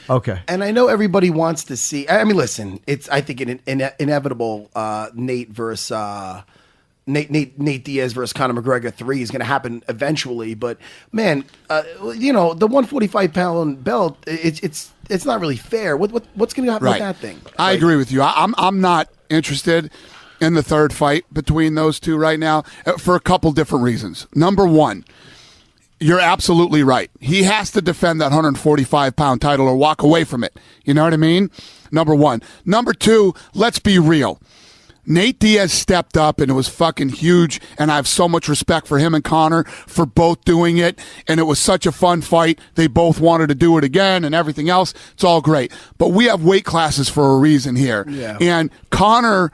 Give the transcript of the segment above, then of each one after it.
Okay. And I know everybody wants to see. I mean, listen, it's I think an inevitable Nate Diaz versus Conor McGregor 3 is going to happen eventually. But man, the 145-pound belt, it's not really fair. What's going to happen with that thing? I agree with you. I'm not interested in the third fight between those two right now for a couple different reasons. Number one, you're absolutely right. He has to defend that 145-pound title or walk away from it. You know what I mean? Number one. Number two, let's be real. Nate Diaz stepped up, and it was fucking huge, and I have so much respect for him and Conor for both doing it, and it was such a fun fight. They both wanted to do it again and everything else. It's all great. But we have weight classes for a reason here. Yeah. And Conor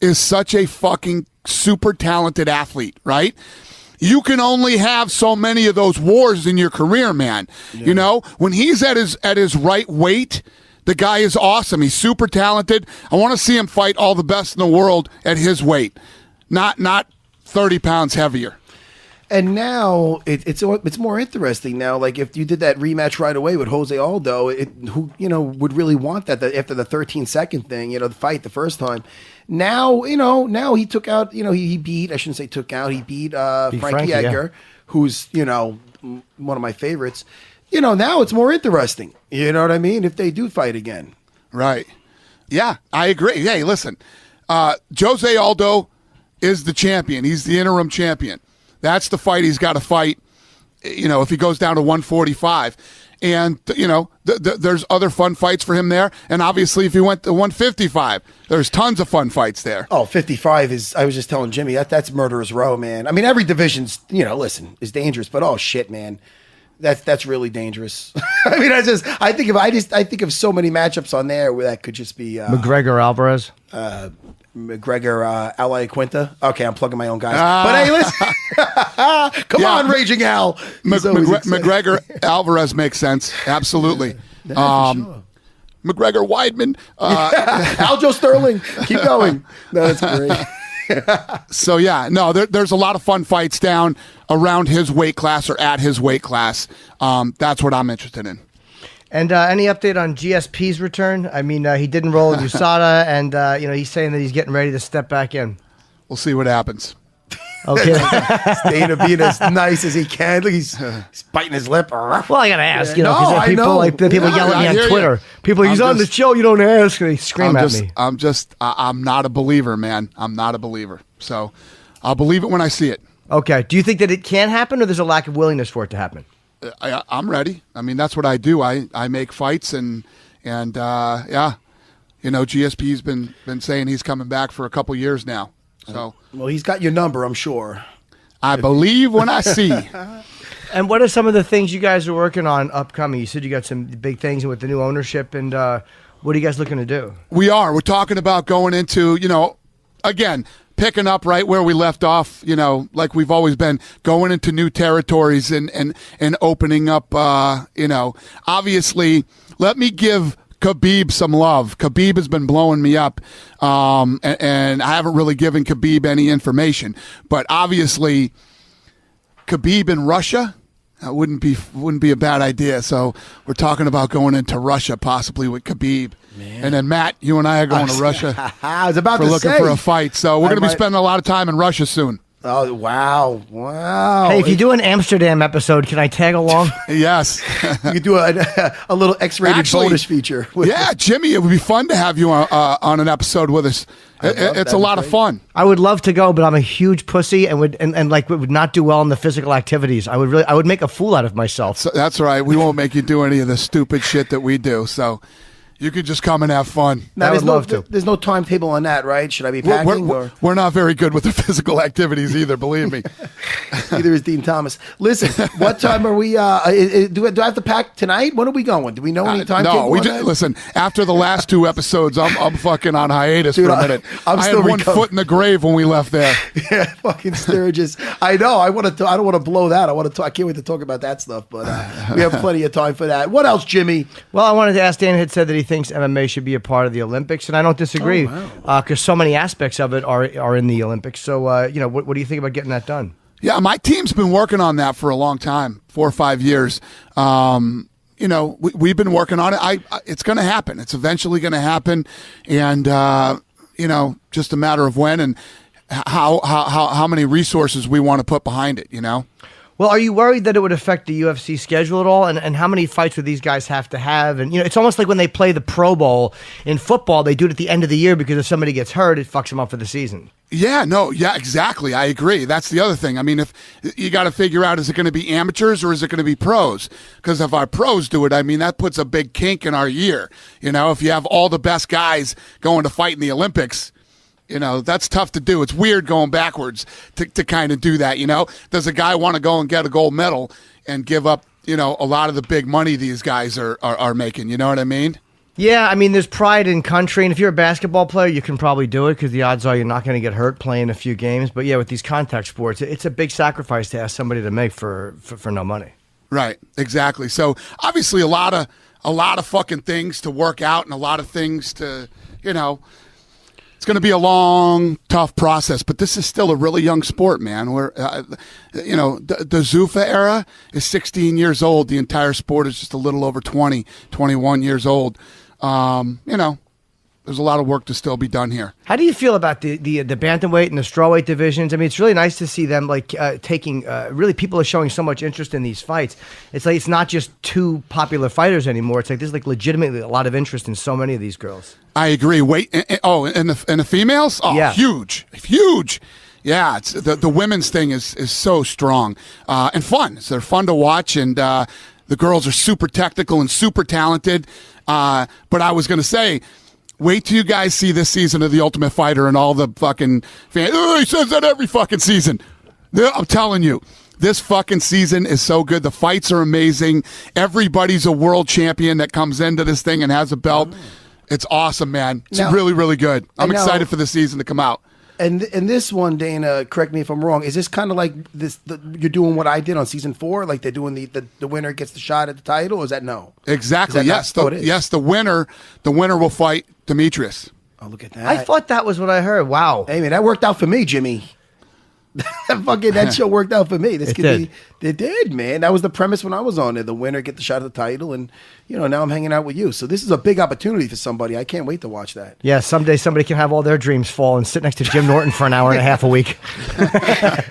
is such a fucking super talented athlete, right? You can only have so many of those wars in your career, man. Yeah. You know, when he's at his right weight, the guy is awesome. He's super talented. I want to see him fight all the best in the world at his weight, not 30 pounds heavier. And now it's more interesting now. Like if you did that rematch right away with Jose Aldo, who would really want that after the 13-second thing, the fight the first time. Now he took out, he beat. I shouldn't say took out. He beat Frankie Edgar, who's one of my favorites. Now it's more interesting. You know what I mean? If they do fight again, right? Yeah, I agree. Hey, listen, Jose Aldo is the champion. He's the interim champion. That's the fight he's got to fight, if he goes down to 145. And, there's other fun fights for him there. And obviously, if he went to 155, there's tons of fun fights there. Oh, 55 is, I was just telling Jimmy, that's murderer's row, man. I mean, every division's, is dangerous. But, oh, shit, man. That's really dangerous. I mean, I think of so many matchups on there where that could just be McGregor Alvarez. McGregor, Ally Quinta. Okay, I'm plugging my own guys. But hey, listen. Come on, Raging Al. McGregor Alvarez makes sense. Absolutely. Sure. McGregor Weidman. Aljo Sterling. Keep going. No, that's great. So, yeah, no, there's a lot of fun fights down around his weight class or at his weight class. That's what I'm interested in. And any update on GSP's return? I mean, he didn't roll in USADA, and he's saying that he's getting ready to step back in. We'll see what happens. Okay. Staying being as nice as he can. Look, he's biting his lip. Well, I gotta ask, because people yell at me on Twitter. He's on the show, you don't ask, and they scream at me. I'm not a believer, man. I'm not a believer. So I'll believe it when I see it. Okay. Do you think that it can happen, or there's a lack of willingness for it to happen? I'm ready. I mean, that's what I do. I make fights, and GSP's been saying he's coming back for a couple years now. So, well, he's got your number, I'm sure. I believe when I see. And what are some of the things you guys are working on upcoming? You said you got some big things with the new ownership, and what are you guys looking to do? We're talking about going into, again, picking up right where we left off, like we've always been, going into new territories and opening up, obviously, let me give Khabib some love. Khabib has been blowing me up, and I haven't really given Khabib any information. But obviously, Khabib in Russia, that wouldn't be a bad idea. So we're talking about going into Russia possibly with Khabib. Man. And then Matt, you and I are going to Russia. I was about to looking for a fight. So we're going to be spending a lot of time in Russia soon. Oh, wow. Hey, if you do an Amsterdam episode, can I tag along? Yes. You could do a little X-rated bonus feature. Yeah, Jimmy, it would be fun to have you on an episode with us. It's a lot of fun. I would love to go, but I'm a huge pussy and would not do well in the physical activities. I would make a fool out of myself. So that's right. We won't make you do any of the stupid shit that we do. So you could just come and have fun. I would love to. There's no timetable on that, right? Should I be packing? We're not very good with the physical activities either, believe me. Neither is Dean Thomas. Listen, what time are we? Do I have to pack tonight? When are we going? Do we know any time? No, listen. After the last two episodes, I'm fucking on hiatus for a minute. I had one foot in the grave when we left there. Yeah, fucking Sturgis. I know. I don't want to blow that. I can't wait to talk about that stuff. But we have plenty of time for that. What else, Jimmy? Well, I wanted to ask. Dan had said that he thinks MMA should be a part of the Olympics, and I don't disagree because so many aspects of it are in the Olympics. So, what do you think about getting that done? Yeah, my team's been working on that for a long time, 4 or 5 years. we've been working on it. It's going to happen. It's eventually going to happen, and just a matter of when and how many resources we want to put behind it. Well, are you worried that it would affect the UFC schedule at all? And how many fights would these guys have to have? And, it's almost like when they play the Pro Bowl in football, they do it at the end of the year because if somebody gets hurt, it fucks them up for the season. Yeah, exactly. I agree. That's the other thing. I mean, if you got to figure out, is it going to be amateurs or is it going to be pros? Because if our pros do it, I mean, that puts a big kink in our year. If you have all the best guys going to fight in the Olympics, that's tough to do. It's weird going backwards to kind of do that, Does a guy want to go and get a gold medal and give up, a lot of the big money these guys are making? You know what I mean? Yeah, I mean, there's pride in country, and if you're a basketball player, you can probably do it because the odds are you're not going to get hurt playing a few games. But yeah, with these contact sports, it's a big sacrifice to ask somebody to make for no money. Right, exactly. So obviously a lot of fucking things to work out and a lot of things to, it's going to be a long, tough process, but this is still a really young sport, man. Where, the Zuffa era is 16 years old. The entire sport is just a little over 20, 21 years old. There's a lot of work to still be done here. How do you feel about the bantamweight and the strawweight divisions? I mean, it's really nice to see them taking. Really, people are showing so much interest in these fights. It's like it's not just two popular fighters anymore. It's like there's legitimately a lot of interest in so many of these girls. I agree. And the females? Oh, yeah. Huge. Yeah, it's the women's thing is so strong and fun. So they're fun to watch, and the girls are super technical and super talented. But I was going to say, wait till you guys see this season of The Ultimate Fighter and all the fucking fans. Oh, he says that every fucking season. I'm telling you, this fucking season is so good. The fights are amazing. Everybody's a world champion that comes into this thing and has a belt. It's awesome, man. It's really, really good. I'm excited for the season to come out. And this one, Dana, correct me if I'm wrong, is this kind of like this? You're doing what I did on season 4, like they're doing the winner gets the shot at the title. Or is that no? Exactly. Yes. The winner will fight Demetrius. Oh, look at that! I thought that was what I heard. Wow. Hey man, that worked out for me, Jimmy. That show worked out for me. It did, man. That was the premise when I was on there. The winner get the shot at the title, and now I'm hanging out with you. So this is a big opportunity for somebody. I can't wait to watch that. Yeah, someday somebody can have all their dreams fall and sit next to Jim Norton for an hour and a half a week.